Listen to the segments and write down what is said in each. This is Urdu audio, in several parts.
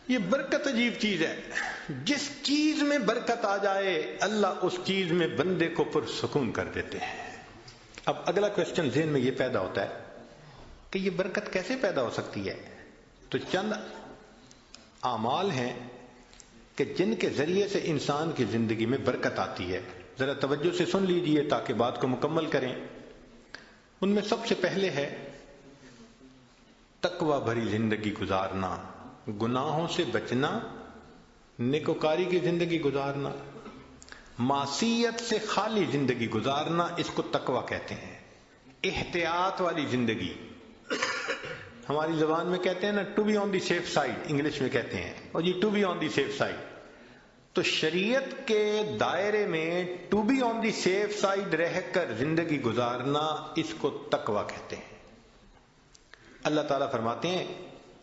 یہ برکت عجیب چیز ہے. جس چیز میں برکت آ جائے اللہ اس چیز میں بندے کو پرسکون کر دیتے ہیں. اب اگلا کوشچن ذہن میں یہ پیدا ہوتا ہے کہ یہ برکت کیسے پیدا ہو سکتی ہے؟ تو چند اعمال ہیں کہ جن کے ذریعے سے انسان کی زندگی میں برکت آتی ہے. ذرا توجہ سے سن لیجئے تاکہ بات کو مکمل کریں. ان میں سب سے پہلے ہے تقوی بھری زندگی گزارنا، گناہوں سے بچنا، نیکوکاری کی زندگی گزارنا، معصیت سے خالی زندگی گزارنا، اس کو تقوی کہتے ہیں. احتیاط والی زندگی، ہماری زبان میں کہتے ہیں نا to be on the safe side, English میں کہتے ہیں اور یہ to be on the safe side. تو شریعت کے دائرے میں to be on the safe side رہ کر زندگی گزارنا، اس کو تقوی کہتے ہیں. اللہ تعالیٰ فرماتے ہیں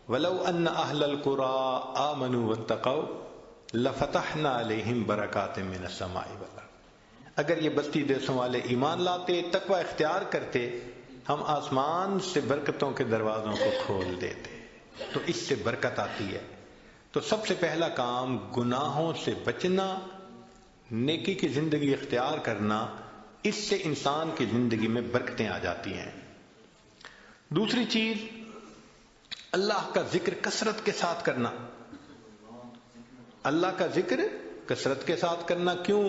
وَلَوْ أَنَّ أَهْلَ الْقُرَىٰ آمَنُوا وَاتَّقَوْا لَفَتَحْنَا عَلَيْهِمْ بَرَكَاتٍ مِّنَ السَّمَاءِ وَالْأَرْضِ. اگر یہ بستی دیسوں والے ایمان لاتے، تقوی اختیار کرتے، ہم آسمان سے برکتوں کے دروازوں کو کھول دیتے. تو اس سے برکت آتی ہے. تو سب سے پہلا کام گناہوں سے بچنا، نیکی کی زندگی اختیار کرنا، اس سے انسان کی زندگی میں برکتیں آ جاتی ہیں. دوسری چیز اللہ کا ذکر کثرت کے ساتھ کرنا. اللہ کا ذکر کثرت کے ساتھ کرنا. کیوں؟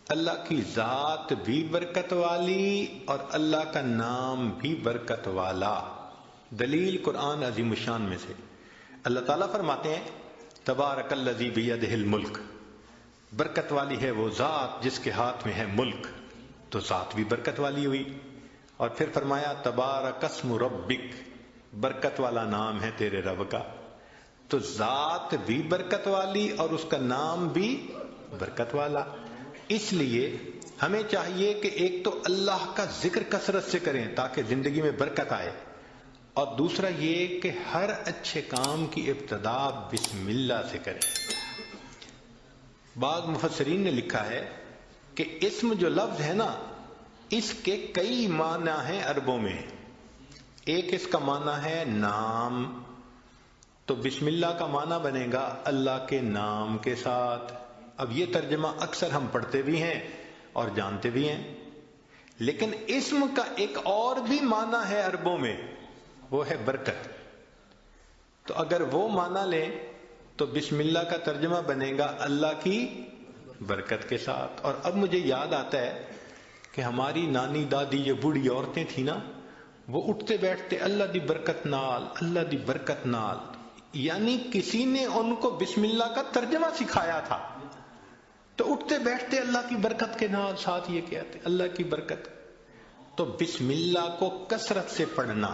اللہ کی ذات بھی برکت والی اور اللہ کا نام بھی برکت والا. دلیل قرآن عظیم الشان میں سے اللہ تعالیٰ فرماتے ہیں تبارک الذی بیدہ الملک، برکت والی ہے وہ ذات جس کے ہاتھ میں ہے ملک. تو ذات بھی برکت والی ہوئی. اور پھر فرمایا تبارک اسم ربک، برکت والا نام ہے تیرے رب کا. تو ذات بھی برکت والی اور اس کا نام بھی برکت والا. اس لیے ہمیں چاہیے کہ ایک تو اللہ کا ذکر کثرت سے کریں تاکہ زندگی میں برکت آئے، اور دوسرا یہ کہ ہر اچھے کام کی ابتدا بسم اللہ سے کریں. بعض مفسرین نے لکھا ہے کہ اسم جو لفظ ہے نا، اس کے کئی معنی ہیں عربوں میں. ایک اس کا معنی ہے نام، تو بسم اللہ کا معنی بنے گا اللہ کے نام کے ساتھ. اب یہ ترجمہ اکثر ہم پڑھتے بھی ہیں اور جانتے بھی ہیں. لیکن اسم کا ایک اور بھی معنی ہے عربوں میں، وہ ہے برکت. تو اگر وہ معنی لیں تو بسم اللہ کا ترجمہ بنے گا اللہ کی برکت کے ساتھ. اور اب مجھے یاد آتا ہے کہ ہماری نانی دادی جو بوڑھی عورتیں تھیں نا، وہ اٹھتے بیٹھتے اللہ دی برکت نال، اللہ دی برکت نال، یعنی کسی نے ان کو بسم اللہ کا ترجمہ سکھایا تھا. تو اٹھتے بیٹھتے اللہ کی برکت کے نال، ساتھ یہ کہتے اللہ کی برکت. تو بسم اللہ کو کثرت سے پڑھنا.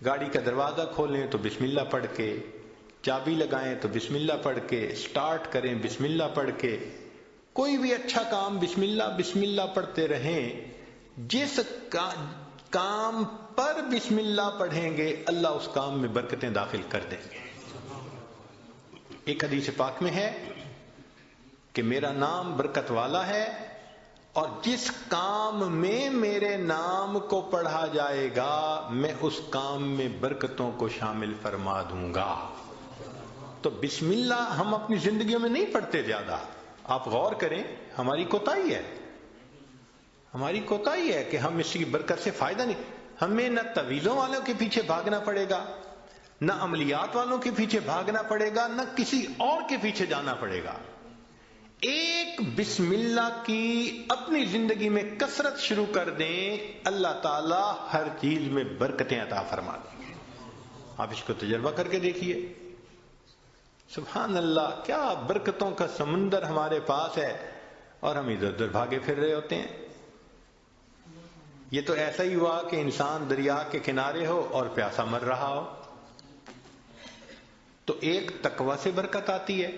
گاڑی کا دروازہ کھولیں تو بسم اللہ پڑھ کے، چابی لگائیں تو بسم اللہ پڑھ کے، سٹارٹ کریں بسم اللہ پڑھ کے، کوئی بھی اچھا کام بسم اللہ پڑھتے رہیں. جس کام پر بسم اللہ پڑھیں گے اللہ اس کام میں برکتیں داخل کر دیں گے. ایک حدیث پاک میں ہے کہ میرا نام برکت والا ہے اور جس کام میں میرے نام کو پڑھا جائے گا میں اس کام میں برکتوں کو شامل فرما دوں گا. تو بسم اللہ ہم اپنی زندگیوں میں نہیں پڑھتے زیادہ. آپ غور کریں، ہماری کوتاہی ہے کہ ہم اس کی برکت سے فائدہ نہیں. ہمیں نہ تعویذوں والوں کے پیچھے بھاگنا پڑے گا، نہ عملیات والوں کے پیچھے بھاگنا پڑے گا، نہ کسی اور کے پیچھے جانا پڑے گا. ایک بسم اللہ کی اپنی زندگی میں کثرت شروع کر دیں، اللہ تعالی ہر چیز میں برکتیں عطا فرما دیں گے. آپ اس کو تجربہ کر کے دیکھیے. سبحان اللہ، کیا برکتوں کا سمندر ہمارے پاس ہے اور ہم ادھر ادھر بھاگے پھر رہے ہوتے ہیں. یہ تو ایسا ہی ہوا کہ انسان دریا کے کنارے ہو اور پیاسا مر رہا ہو. تو ایک تقوی سے برکت آتی ہے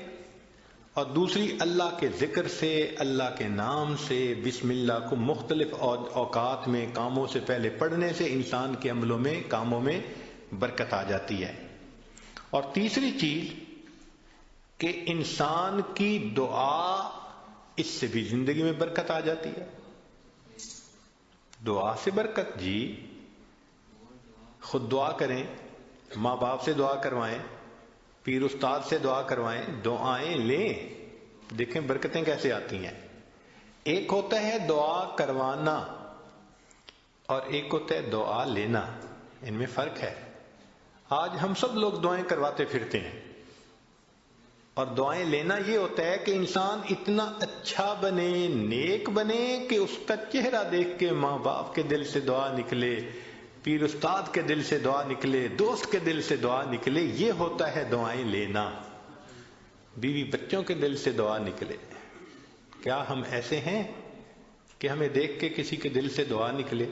اور دوسری اللہ کے ذکر سے، اللہ کے نام سے. بسم اللہ کو مختلف اوقات میں کاموں سے پہلے پڑھنے سے انسان کے عملوں میں، کاموں میں برکت آ جاتی ہے. اور تیسری چیز کہ انسان کی دعا، اس سے بھی زندگی میں برکت آ جاتی ہے. دعا سے برکت، جی خود دعا کریں، ماں باپ سے دعا کروائیں، پیر استاد سے دعا کروائیں، دعائیں لیں، دیکھیں برکتیں کیسے آتی ہیں۔ ایک ہوتا ہے دعا کروانا اور ایک ہوتا ہے دعا لینا، ان میں فرق ہے۔ آج ہم سب لوگ دعائیں کرواتے پھرتے ہیں، اور دعائیں لینا یہ ہوتا ہے کہ انسان اتنا اچھا بنے، نیک بنے کہ اس کا چہرہ دیکھ کے ماں باپ کے دل سے دعا نکلے، پیر استاد کے دل سے دعا نکلے، دوست کے دل سے دعا نکلے، یہ ہوتا ہے دعائیں لینا۔ بیوی بچوں کے دل سے دعا نکلے۔ کیا ہم ایسے ہیں کہ ہمیں دیکھ کے کسی کے دل سے دعا نکلے؟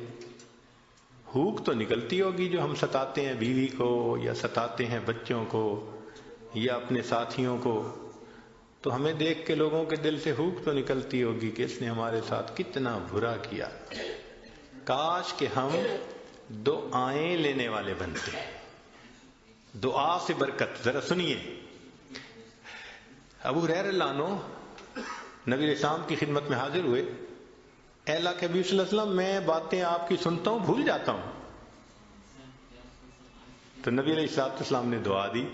ہوک تو نکلتی ہوگی جو ہم ستاتے ہیں بیوی کو یا ستاتے ہیں بچوں کو یا اپنے ساتھیوں کو، تو ہمیں دیکھ کے لوگوں کے دل سے ہوک تو نکلتی ہوگی کہ اس نے ہمارے ساتھ کتنا برا کیا۔ کاش کہ ہم دعائیں لینے والے بنتے ہیں۔ دعا سے برکت، ذرا سنیے۔ ابو ہریرہ رضی اللہ عنہ نبی علیہ السلام کی خدمت میں حاضر ہوئے۔ اے اللہ کے حبیب صلی اللہ علیہ وسلم، میں باتیں آپ کی سنتا ہوں بھول جاتا ہوں۔ تو نبی علیہ السلام نے دعا دی،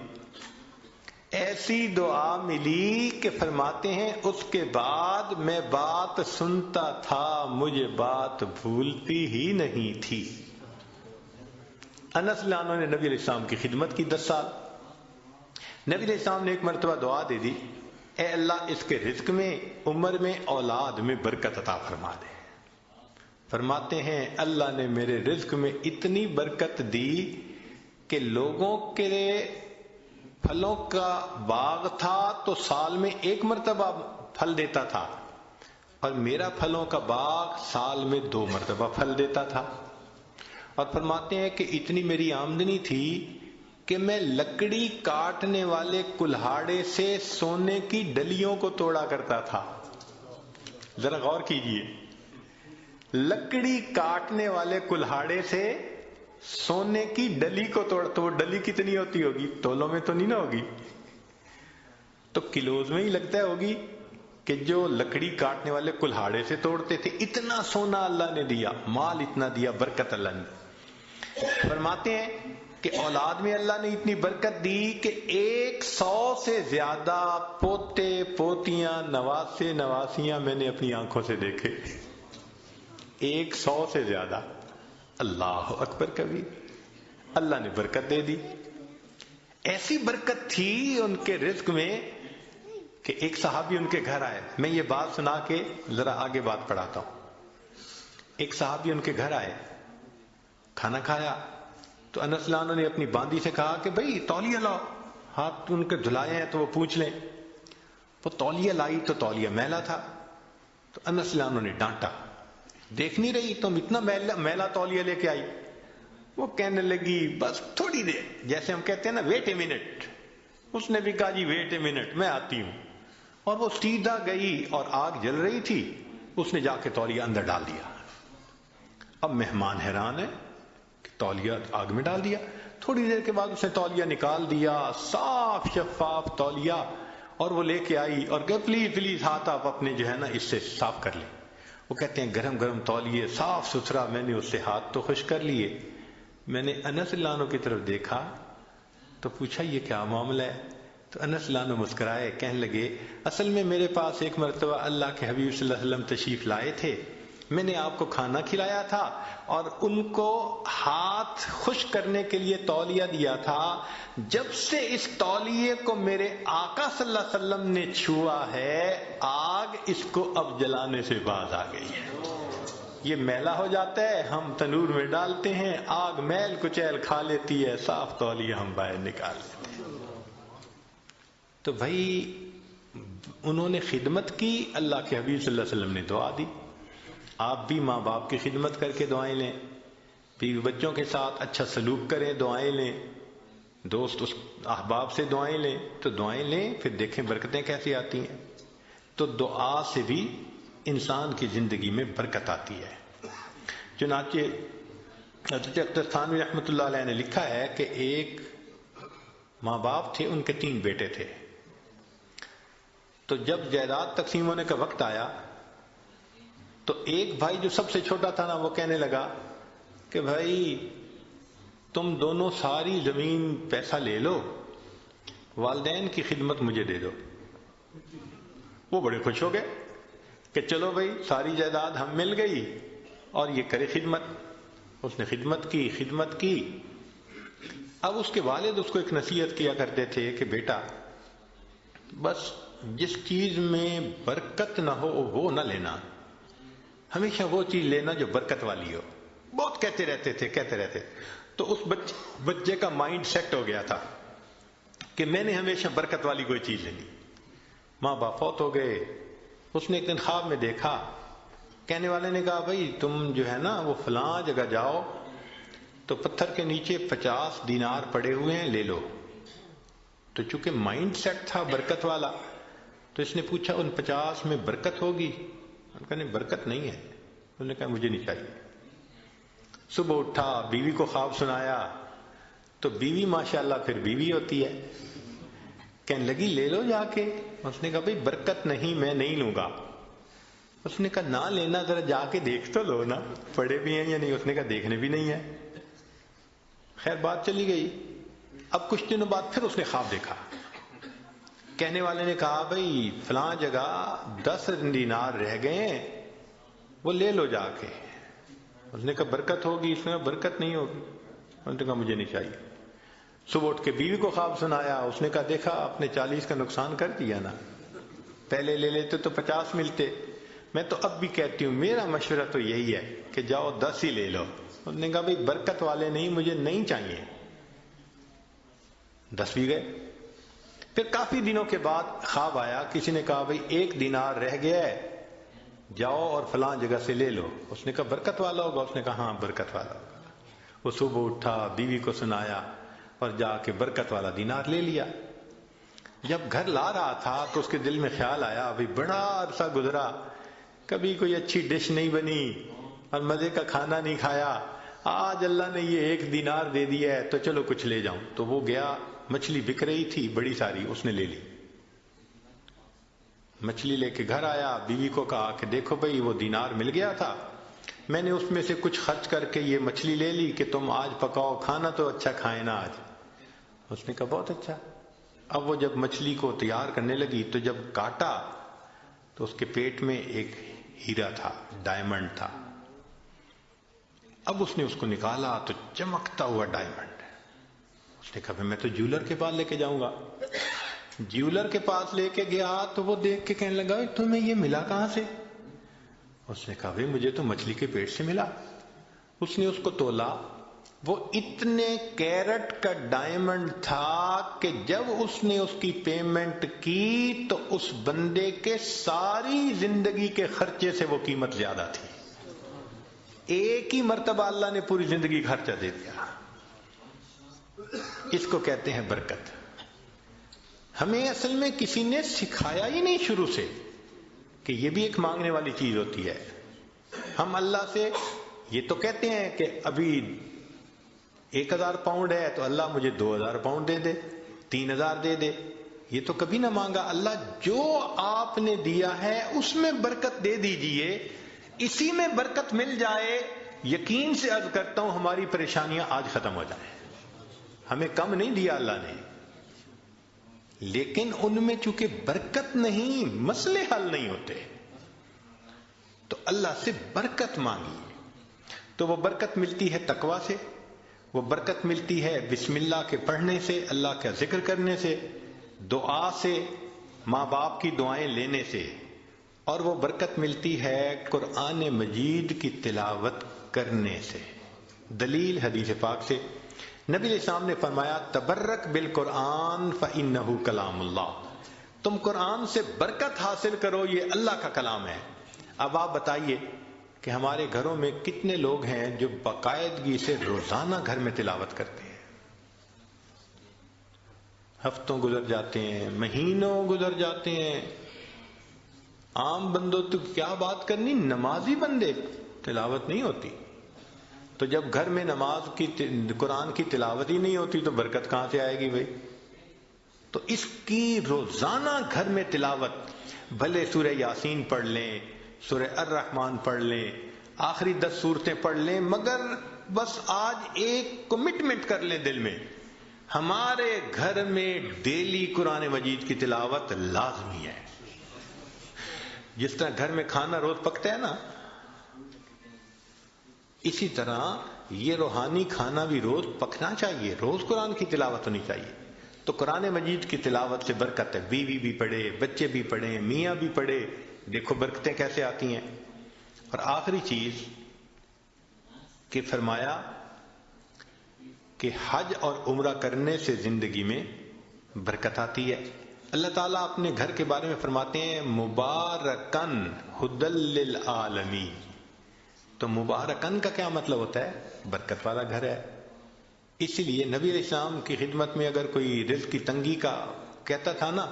ایسی دعا ملی کہ فرماتے ہیں اس کے بعد میں بات سنتا تھا، مجھے بات بھولتی ہی نہیں تھی۔ انس رضی اللہ عنہ نے نبی علیہ السلام کی خدمت کی 10 سال۔ نبی علیہ السلام نے ایک مرتبہ دعا دے دی، اے اللہ اس کے رزق میں، عمر میں، اولاد میں برکت عطا فرما دے۔ فرماتے ہیں اللہ نے میرے رزق میں اتنی برکت دی کہ لوگوں کے پھلوں کا باغ تھا تو سال میں 1 مرتبہ پھل دیتا تھا، اور میرا پھلوں کا باغ سال میں 2 مرتبہ پھل دیتا تھا۔ اور فرماتے ہیں کہ اتنی میری آمدنی تھی کہ میں لکڑی کاٹنے والے کلہاڑے سے سونے کی ڈلیوں کو توڑا کرتا تھا۔ ذرا غور کیجئے، لکڑی کاٹنے والے کلہاڑے سے سونے کی ڈلی کو توڑ، تو وہ ڈلی کتنی ہوتی ہوگی؟ تولوں میں تو نہیں نہ ہوگی، تو کلوز میں ہی لگتا ہوگی کہ جو لکڑی کاٹنے والے کلہاڑے سے توڑتے تھے۔ اتنا سونا اللہ نے دیا، مال اتنا دیا، برکت اللہ نے۔ فرماتے ہیں کہ اولاد میں اللہ نے اتنی برکت دی کہ 100 سے زیادہ پوتے پوتیاں نواسے نواسیاں میں نے اپنی آنکھوں سے دیکھے۔ 100 سے زیادہ، اللہ اکبر کبیر، اللہ نے برکت دے دی۔ ایسی برکت تھی ان کے رزق میں کہ ایک صحابی ان کے گھر آئے۔ میں یہ بات سنا کے ذرا آگے بات پڑھاتا ہوں۔ ایک صحابی ان کے گھر آئے، کھانا کھایا تو انس رضی اللہ عنہ نے اپنی باندی سے کہا کہ بھئی تولیہ لاؤ، ہاتھ ان کے دھلائے ہیں تو وہ پوچھ لیں۔ وہ تولیہ لائی تو تولیہ میلا تھا، تو انس رضی اللہ عنہ نے ڈانٹا، دیکھ نہیں رہی تم اتنا میلا تولیہ لے کے آئی؟ وہ کہنے لگی بس تھوڑی دیر، جیسے ہم کہتے ہیں نا ویٹ اے منٹ۔ اس نے بھی کہا جی ویٹ اے منٹ، میں آتی ہوں۔ اور وہ سیدھا گئی اور آگ جل رہی تھی، اس نے جا کے تولیہ اندر ڈال دیا۔ اب مہمان حیران ہے کہ تولیہ آگ میں ڈال دیا۔ تھوڑی دیر کے بعد اس نے تولیہ نکال دیا، صاف شفاف تولیہ، اور وہ لے کے آئی اور کہ پلیز پلیز ہاتھ آپ اپنے جو ہے نا اس سے صاف کر لیں۔ وہ کہتے ہیں گرم گرم تولیے، صاف ستھرا، میں نے اس سے ہاتھ تو خشک کر لیے۔ میں نے انس رضی اللہ عنہ کی طرف دیکھا تو پوچھا یہ کیا معاملہ ہے؟ تو انس رضی اللہ عنہ مسکرائے، کہنے لگے اصل میں میرے پاس ایک مرتبہ اللہ کے حبیب صلی اللہ علیہ وسلم تشریف لائے تھے، میں نے آپ کو کھانا کھلایا تھا اور ان کو ہاتھ خشک کرنے کے لیے تولیہ دیا تھا۔ جب سے اس تولیے کو میرے آقا صلی اللہ علیہ وسلم نے چھوا ہے، آگ اس کو اب جلانے سے باز آ گئی ہے۔ یہ میلا ہو جاتا ہے، ہم تنور میں ڈالتے ہیں، آگ میل کچیل کھا لیتی ہے، صاف تولیہ ہم باہر نکال لیتے ہیں۔ تو بھائی انہوں نے خدمت کی، اللہ کے حبیب صلی اللہ علیہ وسلم نے دعا دی۔ آپ بھی ماں باپ کی خدمت کر کے دعائیں لیں، بیوی بچوں کے ساتھ اچھا سلوک کریں، دعائیں لیں، دوست احباب سے دعائیں لیں، تو دعائیں لیں، پھر دیکھیں برکتیں کیسی آتی ہیں۔ تو دعا سے بھی انسان کی زندگی میں برکت آتی ہے۔ چنانچہ حضرت اختر تھانوی رحمۃ اللہ علیہ نے لکھا ہے کہ ایک ماں باپ تھے، ان کے 3 بیٹے تھے۔ تو جب جائیداد تقسیم ہونے کا وقت آیا تو ایک بھائی جو سب سے چھوٹا تھا نا، وہ کہنے لگا کہ بھائی تم دونوں ساری زمین پیسہ لے لو، والدین کی خدمت مجھے دے دو۔ وہ بڑے خوش ہو گئے کہ چلو بھائی ساری جائیداد ہم مل گئی اور یہ کرے خدمت۔ اس نے خدمت کی۔ اب اس کے والد اس کو ایک نصیحت کیا کرتے تھے کہ بیٹا بس جس چیز میں برکت نہ ہو وہ نہ لینا، ہمیشہ وہ چیز لینا جو برکت والی ہو۔ بہت کہتے رہتے تو اس بچے کا مائنڈ سیٹ ہو گیا تھا کہ میں نے ہمیشہ برکت والی کوئی چیز لینی۔ ماں باپ فوت ہو گئے، اس نے ایک دن خواب میں دیکھا، کہنے والے نے کہا بھائی تم جو ہے نا وہ فلاں جگہ جاؤ تو پتھر کے نیچے 50 دینار پڑے ہوئے ہیں، لے لو۔ تو چونکہ مائنڈ سیٹ تھا برکت والا تو اس نے پوچھا ان 50 میں برکت ہوگی؟ انہوں نے کہا نہیں برکت نہیں ہے۔ انہوں نے کہا مجھے نہیں چاہیے۔ صبح اٹھا، بیوی کو خواب سنایا تو بیوی ماشاءاللہ پھر بیوی ہوتی ہے، کہنے لگی لے لو جا کے۔ اس نے کہا بھئی برکت نہیں، میں نہیں لوں گا۔ اس نے کہا نہ لینا، ذرا جا کے دیکھ تو لو نا پڑے بھی ہیں یا نہیں۔ اس نے کہا دیکھنے بھی نہیں ہے۔ خیر بات چلی گئی۔ اب کچھ دنوں بعد پھر اس نے خواب دیکھا، کہنے والے نے کہا بھئی فلاں جگہ 10 دینار رہ گئے ہیں، وہ لے لو جا کے۔ اس نے کہا برکت ہوگی؟ اس نے کہا برکت نہیں ہوگی۔ اس نے کہا مجھے نہیں چاہیے۔ صبح اٹھ کے بیوی کو خواب سنایا، اس نے کہا دیکھا آپ نے 40 کا نقصان کر دیا نا، پہلے لے لیتے تو 50 ملتے۔ میں تو اب بھی کہتی ہوں میرا مشورہ تو یہی ہے کہ جاؤ 10 ہی لے لو۔ اس نے کہا بھئی برکت والے نہیں، مجھے نہیں چاہیے۔ 10 بھی گئے۔ پھر کافی دنوں کے بعد خواب آیا، کسی نے کہا بھئی 1 دینار رہ گیا ہے، جاؤ اور فلاں جگہ سے لے لو۔ اس نے کہا برکت والا ہوگا؟ اس نے کہا ہاں برکت والا ہوگا۔ وہ صبح اٹھا، بیوی کو سنایا اور جا کے برکت والا دینار لے لیا۔ جب گھر لا رہا تھا تو اس کے دل میں خیال آیا بھئی بڑا عرصہ گزرا، کبھی کوئی اچھی ڈش نہیں بنی اور مزے کا کھانا نہیں کھایا، آج اللہ نے یہ 1 دینار دے دیا ہے تو چلو کچھ لے جاؤں۔ تو وہ گیا، مچھلی بک رہی تھی بڑی ساری، اس نے لے لی۔ مچھلی لے کے گھر آیا، بیوی کو کہا کہ دیکھو بھئی وہ دینار مل گیا تھا، میں نے اس میں سے کچھ خرچ کر کے یہ مچھلی لے لی کہ تم آج پکاؤ، کھانا تو اچھا کھائے نا آج۔ اس نے کہا بہت اچھا۔ اب وہ جب مچھلی کو تیار کرنے لگی تو جب کاٹا تو اس کے پیٹ میں ایک ہیرا تھا، ڈائمنڈ تھا۔ اب اس نے اس کو نکالا تو چمکتا ہوا ڈائمنڈ۔ اس نے کہا میں تو جیولر کے پاس لے کے جاؤں گا۔ جیولر کے پاس لے کے گیا تو وہ دیکھ کے کہنے لگا تمہیں یہ ملا کہاں سے؟ اس نے کہا بھئی مجھے تو مچھلی کے پیٹ سے ملا۔ اس نے اس کو تولا، وہ اتنے کیرٹ کا ڈائمنڈ تھا کہ جب اس نے اس کی پیمنٹ کی تو اس بندے کے ساری زندگی کے خرچے سے وہ قیمت زیادہ تھی۔ ایک ہی مرتبہ اللہ نے پوری زندگی کا خرچہ دے دیا۔ اس کو کہتے ہیں برکت۔ ہمیں اصل میں کسی نے سکھایا ہی نہیں شروع سے کہ یہ بھی ایک مانگنے والی چیز ہوتی ہے۔ ہم اللہ سے یہ تو کہتے ہیں کہ ابھی 1000 پاؤنڈ ہے تو اللہ مجھے 2000 پاؤنڈ دے دے، 3000 دے دے۔ یہ تو کبھی نہ مانگا۔ اللہ جو آپ نے دیا ہے اس میں برکت دے دیجئے، اسی میں برکت مل جائے۔ یقین سے عرض کرتا ہوں ہماری پریشانیاں آج ختم ہو جائیں۔ ہمیں کم نہیں دیا اللہ نے، لیکن ان میں چونکہ برکت نہیں، مسئلے حل نہیں ہوتے، تو اللہ سے برکت مانگی۔ تو وہ برکت ملتی ہے تقویٰ سے، وہ برکت ملتی ہے بسم اللہ کے پڑھنے سے، اللہ کا ذکر کرنے سے، دعا سے، ماں باپ کی دعائیں لینے سے، اور وہ برکت ملتی ہے قرآن مجید کی تلاوت کرنے سے۔ دلیل حدیث پاک سے نبی علیہ السلام نے فرمایا تبرک بالقرآن فإنہ کلام اللہ، تم قرآن سے برکت حاصل کرو، یہ اللہ کا کلام ہے۔ اب آپ بتائیے کہ ہمارے گھروں میں کتنے لوگ ہیں جو باقاعدگی سے روزانہ گھر میں تلاوت کرتے ہیں؟ ہفتوں گزر جاتے ہیں، مہینوں گزر جاتے ہیں۔ عام بندوں تو کیا بات کرنی، نمازی بندے تلاوت نہیں ہوتی۔ تو جب گھر میں نماز کی قرآن کی تلاوت ہی نہیں ہوتی تو برکت کہاں سے آئے گی بھائی؟ تو اس کی روزانہ گھر میں تلاوت، بھلے سورہ یاسین پڑھ لیں، سورہ الرحمن پڑھ لیں، آخری 10 سورتیں پڑھ لیں، مگر بس آج ایک کمٹمنٹ کر لیں دل میں، ہمارے گھر میں ڈیلی قرآن مجید کی تلاوت لازمی ہے. جس طرح گھر میں کھانا روز پکتا ہے نا، اسی طرح یہ روحانی کھانا بھی روز پکنا چاہیے، روز قرآن کی تلاوت ہونی چاہیے. تو قرآن مجید کی تلاوت سے برکت ہے. بیوی بھی پڑھے، بچے بھی پڑھیں، میاں بھی پڑھے، دیکھو برکتیں کیسے آتی ہیں. اور آخری چیز کہ فرمایا کہ حج اور عمرہ کرنے سے زندگی میں برکت آتی ہے. اللہ تعالیٰ اپنے گھر کے بارے میں فرماتے ہیں مبارکن ہدی للعالمین. تو مبارکن کا کیا مطلب ہوتا ہے؟ برکت والا گھر ہے. اسی لیے نبی علیہ السلام کی خدمت میں اگر کوئی رزق کی تنگی کا کہتا تھا نا،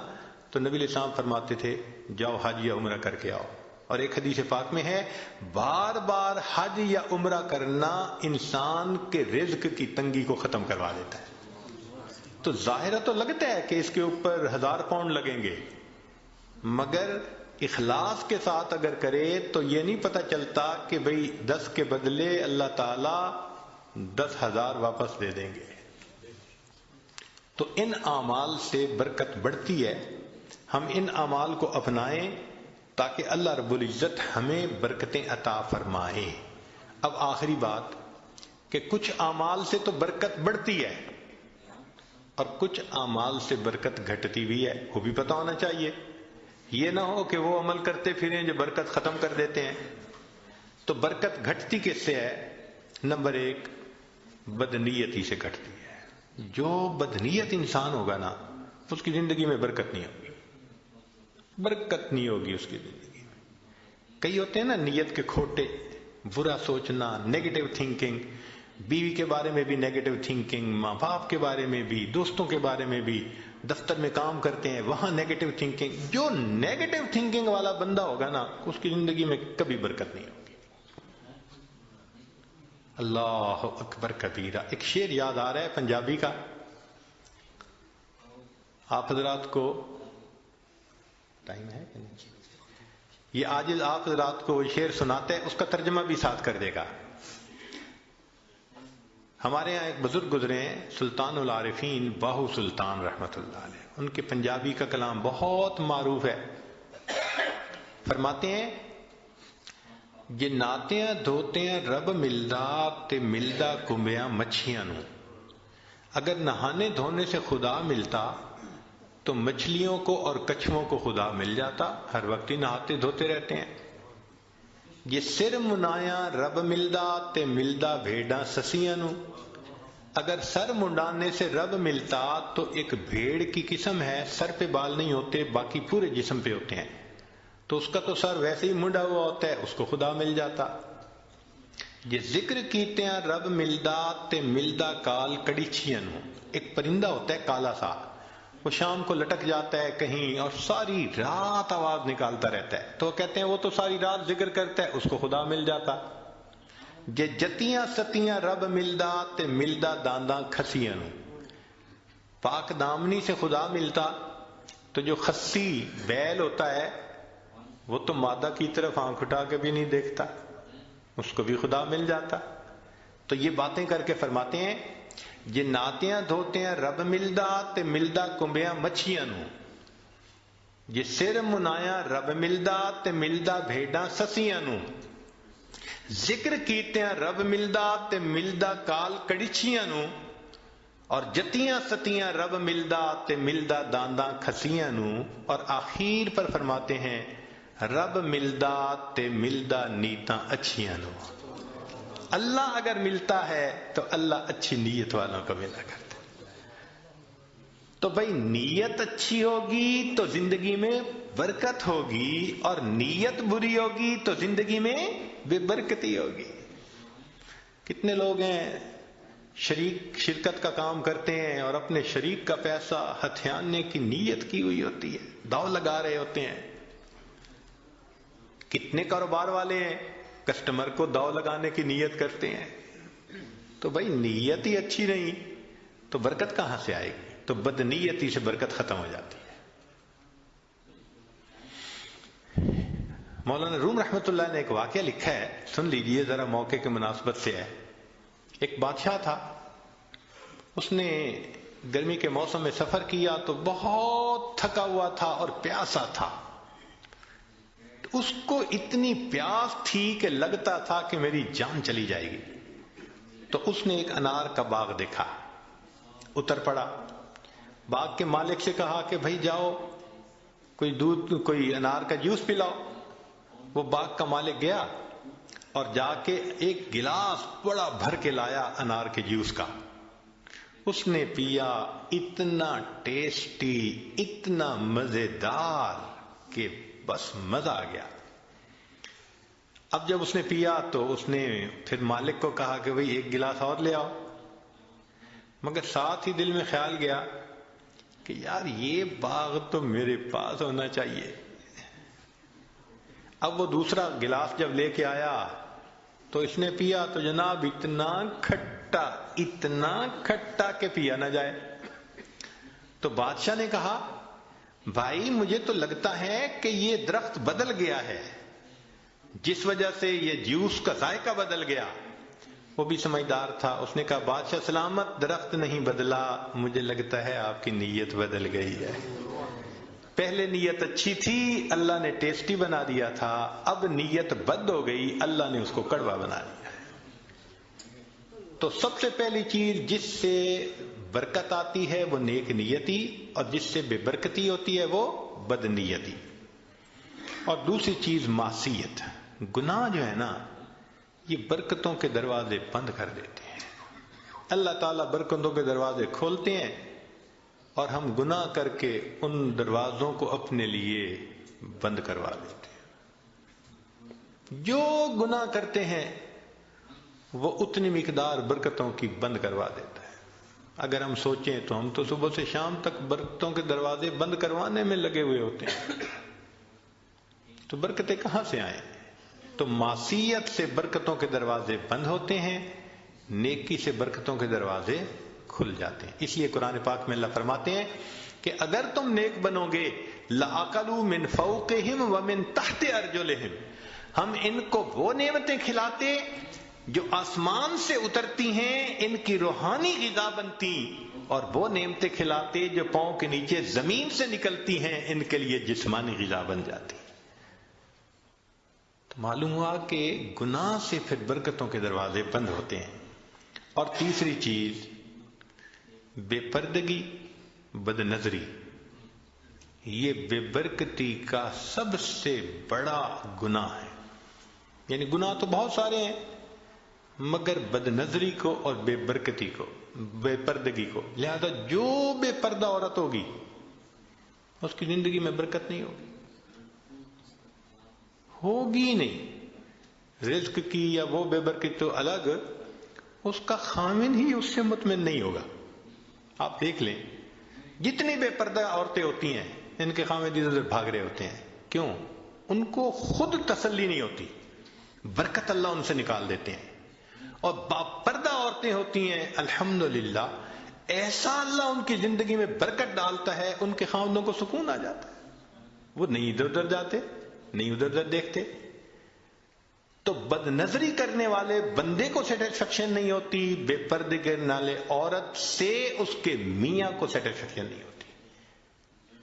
تو نبی علیہ السلام فرماتے تھے جاؤ حج یا عمرہ کر کے آؤ. اور ایک حدیث پاک میں ہے بار بار حج یا عمرہ کرنا انسان کے رزق کی تنگی کو ختم کروا دیتا ہے. تو ظاہرہ تو لگتا ہے کہ اس کے اوپر 1000 پاؤنڈ لگیں گے، مگر اخلاص کے ساتھ اگر کرے تو یہ نہیں پتہ چلتا کہ بھئی 10 کے بدلے اللہ تعالی 10,000 واپس دے دیں گے. تو ان اعمال سے برکت بڑھتی ہے. ہم ان اعمال کو اپنائیں تاکہ اللہ رب العزت ہمیں برکتیں عطا فرمائے. اب آخری بات کہ کچھ اعمال سے تو برکت بڑھتی ہے اور کچھ اعمال سے برکت گھٹتی بھی ہے، وہ بھی پتہ ہونا چاہیے. یہ نہ ہو کہ وہ عمل کرتے پھریں جو برکت ختم کر دیتے ہیں. تو برکت گھٹتی کس سے ہے؟ نمبر 1 بدنیتی سے گھٹتی ہے. جو بدنیت انسان ہوگا نا اس کی زندگی میں برکت نہیں ہوگی، برکت نہیں ہوگی اس کی زندگی میں. کئی ہوتے ہیں نا نیت کے کھوٹے، برا سوچنا، نیگیٹو تھنکنگ، بیوی کے بارے میں بھی نیگیٹو تھنکنگ، ماں باپ کے بارے میں بھی، دوستوں کے بارے میں بھی، دفتر میں کام کرتے ہیں وہاں نیگیٹو تھنکنگ. جو نیگیٹو تھنکنگ والا بندہ ہوگا نا اس کی زندگی میں کبھی برکت نہیں ہوگی. اللہ اکبر کبیرہ. ایک شعر یاد آ رہا ہے پنجابی کا، آپ حضرات کو ٹائم ہے کہ نہیں؟ یہ عاجز آپ حضرات کو شعر سناتے ہیں، اس کا ترجمہ بھی ساتھ کر دے گا. ہمارے یہاں ایک بزرگ گزرے ہیں سلطان العارفین باہو سلطان رحمت اللہ علیہ، ان کے پنجابی کا کلام بہت معروف ہے. فرماتے ہیں جے ناتیاں دھوتیاں رب ملدا تے ملدا کمبیاں مچھیاں نو. اگر نہانے دھونے سے خدا ملتا تو مچھلیوں کو اور کچھووں کو خدا مل جاتا، ہر وقت ہی نہاتے دھوتے رہتے ہیں. یہ سر منایا رب ملدا تے ملدا بھیڑاں سسیاں نو. اگر سر منڈانے سے رب ملتا تو ایک بھیڑ کی قسم ہے، سر پہ بال نہیں ہوتے باقی پورے جسم پہ ہوتے ہیں، تو اس کا تو سر ویسے ہی منڈا ہوا ہوتا ہے، اس کو خدا مل جاتا. یہ ذکر کیتے ہیں رب ملدا تے ملدا کال کڑیچیاں نو. ایک پرندہ ہوتا ہے کالا سا، وہ شام کو لٹک جاتا ہے کہیں اور ساری رات آواز نکالتا رہتا ہے، تو کہتے ہیں وہ تو ساری رات ذکر کرتا ہے، اس کو خدا مل جاتا. جے جتیاں ستیاں رب ملدا تے ملدا دانداں کھسیاں نو. پاک دامنی سے خدا ملتا تو جو خسی بیل ہوتا ہے وہ تو مادہ کی طرف آنکھ اٹھا کے بھی نہیں دیکھتا، اس کو بھی خدا مل جاتا. تو یہ باتیں کر کے فرماتے ہیں جے ناتیاں دھوتے ہیں رب ملدا تے ملدا کمبیاں مچھیاں نو. جے سر منایا رب ملدا تے ملدا بھیڑاں سسیاں نو. ذکر کیتے ہیں رب ملدا تے ملدا کال کڑیچیاں نو. اور جتیاں ستیاں رب ملدا تے ملدا دانداں کھسیاں نو. اور آخر پر فرماتے ہیں رب ملدا تے ملدا نیتاں اچھیاں نو. اللہ اگر ملتا ہے تو اللہ اچھی نیت والوں کو ملا کرتا. تو بھائی نیت اچھی ہوگی تو زندگی میں برکت ہوگی، اور نیت بری ہوگی تو زندگی میں بے برکتی ہوگی. کتنے لوگ ہیں شرکت کا کام کرتے ہیں اور اپنے شریک کا پیسہ ہتھیانے کی نیت کی ہوئی ہوتی ہے، داؤ لگا رہے ہوتے ہیں. کتنے کاروبار والے ہیں کسٹمر کو داؤ لگانے کی نیت کرتے ہیں. تو بھائی نیت ہی اچھی نہیں تو برکت کہاں سے آئے گی؟ تو بدنیتی سے برکت ختم ہو جاتی ہے. مولانا روم رحمت اللہ نے ایک واقعہ لکھا ہے، سن لیجئے ذرا، موقع کی مناسبت سے ہے. ایک بادشاہ تھا، اس نے گرمی کے موسم میں سفر کیا تو بہت تھکا ہوا تھا اور پیاسا تھا. اس کو اتنی پیاس تھی کہ لگتا تھا کہ میری جان چلی جائے گی. تو اس نے ایک انار کا باغ دیکھا, اتر پڑا, باغ کے مالک سے کہا کہ بھائی جاؤ کوئی دودھ, کوئی انار کا جوس پلاؤ. وہ باغ کا مالک گیا اور جا کے ایک گلاس بڑا بھر کے لایا انار کے جوس کا. اس نے پیا, اتنا ٹیسٹی, اتنا مزیدار کہ بس مزہ آ گیا. اب جب اس نے پیا تو اس نے پھر مالک کو کہا کہ بھئی ایک گلاس اور لے آؤ, مگر ساتھ ہی دل میں خیال گیا کہ یار یہ باغ تو میرے پاس ہونا چاہیے. اب وہ دوسرا گلاس جب لے کے آیا تو اس نے پیا تو جناب اتنا کھٹا کہ پیا نہ جائے. تو بادشاہ نے کہا بھائی مجھے تو لگتا ہے کہ یہ درخت بدل گیا ہے, جس وجہ سے یہ جوس کا ذائقہ بدل گیا. وہ بھی سمجھدار تھا, اس نے کہا بادشاہ سلامت, درخت نہیں بدلا, مجھے لگتا ہے آپ کی نیت بدل گئی ہے. پہلے نیت اچھی تھی, اللہ نے ٹیسٹی بنا دیا تھا, اب نیت بد ہو گئی, اللہ نے اس کو کڑوا بنا دیا. تو سب سے پہلی چیز جس سے برکت آتی ہے وہ نیک نیتی, اور جس سے بے برکتی ہوتی ہے وہ بد نیتی. اور دوسری چیز معصیت, گناہ جو ہے نا یہ برکتوں کے دروازے بند کر دیتے ہیں. اللہ تعالیٰ برکتوں کے دروازے کھولتے ہیں اور ہم گناہ کر کے ان دروازوں کو اپنے لیے بند کروا دیتے ہیں. جو گناہ کرتے ہیں وہ اتنی مقدار برکتوں کی بند کروا دیتا ہے. اگر ہم سوچیں تو ہم تو صبح سے شام تک برکتوں کے دروازے بند کروانے میں لگے ہوئے ہوتے ہیں, تو برکتیں کہاں سے آئیں؟ تو معصیت سے برکتوں کے دروازے بند ہوتے ہیں, نیکی سے برکتوں کے دروازے کھل جاتے ہیں. اس لیے قرآن پاک میں اللہ فرماتے ہیں کہ اگر تم نیک بنو گے لَأَكَلُوا مِنْ فَوْقِهِمْ وَمِنْ تَحْتِ أَرْجُلِهِمْ, ہم ان کو وہ نعمتیں کھلاتے جو آسمان سے اترتی ہیں, ان کی روحانی غذا بنتی, اور وہ نعمتیں کھلاتے جو پاؤں کے نیچے زمین سے نکلتی ہیں, ان کے لیے جسمانی غذا بن جاتی. تو معلوم ہوا کہ گناہ سے پھر برکتوں کے دروازے بند ہوتے ہیں. اور تیسری چیز بے پردگی, بد نظری, یہ بے برکتی کا سب سے بڑا گناہ ہے. یعنی گناہ تو بہت سارے ہیں, مگر بد نظری کو اور بے برکتی کو, بے پردگی کو, لہذا جو بے پردہ عورت ہوگی اس کی زندگی میں برکت نہیں ہوگی نہیں. رزق کی یا وہ بے برکت تو الگ, اس کا خامن ہی اس سے مطمئن نہیں ہوگا. آپ دیکھ لیں جتنی بے پردہ عورتیں ہوتی ہیں ان کے خامن ادھر ادھر بھاگ رہے ہوتے ہیں. کیوں؟ ان کو خود تسلی نہیں ہوتی, برکت اللہ ان سے نکال دیتے ہیں. اور باپردہ عورتیں ہوتی ہیں الحمدللہ, ایسا اللہ ان کی زندگی میں برکت ڈالتا ہے, ان کے خاوندوں کو سکون آ جاتا ہے, وہ نہیں ادھر ادھر جاتے, نہیں ادھر ادھر دیکھتے. تو بد نظری کرنے والے بندے کو سیٹسفیکشن نہیں ہوتی, بے پردے کرنے والے عورت سے اس کے میاں کو سیٹسفیکشن نہیں ہوتی.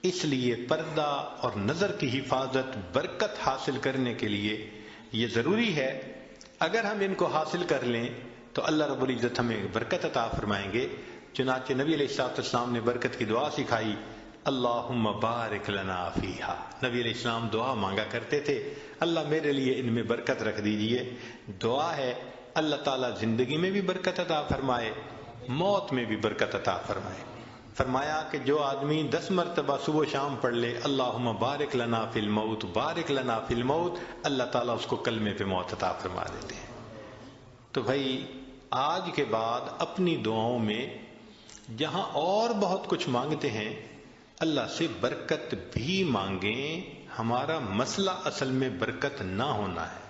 اس لیے پردہ اور نظر کی حفاظت برکت حاصل کرنے کے لیے یہ ضروری ہے. اگر ہم ان کو حاصل کر لیں تو اللہ رب العزت ہمیں برکت عطا فرمائیں گے. چنانچہ نبی علیہ السلام نے برکت کی دعا سکھائی, اللہم بارک لنا فیہا. نبی علیہ السلام دعا مانگا کرتے تھے, اللہ میرے لیے ان میں برکت رکھ دیجئے. دعا ہے اللہ تعالیٰ زندگی میں بھی برکت عطا فرمائے, موت میں بھی برکت عطا فرمائے. فرمایا کہ جو آدمی 10 مرتبہ صبح و شام پڑھ لے اللہم بارک لنا فی الموت, بارک لنا فی الموت, اللہ تعالیٰ اس کو کلمے پہ موت عطا فرما دیتے ہیں. تو بھائی آج کے بعد اپنی دعاؤں میں جہاں اور بہت کچھ مانگتے ہیں اللہ سے برکت بھی مانگیں. ہمارا مسئلہ اصل میں برکت نہ ہونا ہے.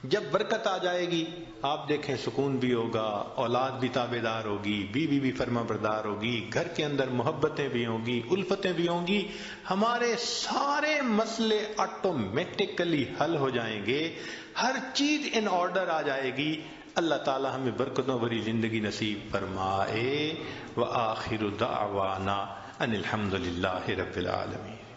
جب برکت آ جائے گی آپ دیکھیں سکون بھی ہوگا, اولاد بھی تابع دار ہوگی, بیوی بھی فرما بردار ہوگی, گھر کے اندر محبتیں بھی ہوں گی, الفتیں بھی ہوں گی, ہمارے سارے مسئلے آٹومیٹکلی حل ہو جائیں گے, ہر چیز ان آرڈر آ جائے گی. اللہ تعالی ہمیں برکتوں بھری زندگی نصیب فرمائے۔ وآخر دعوانا ان الحمد للہ رب العالمین۔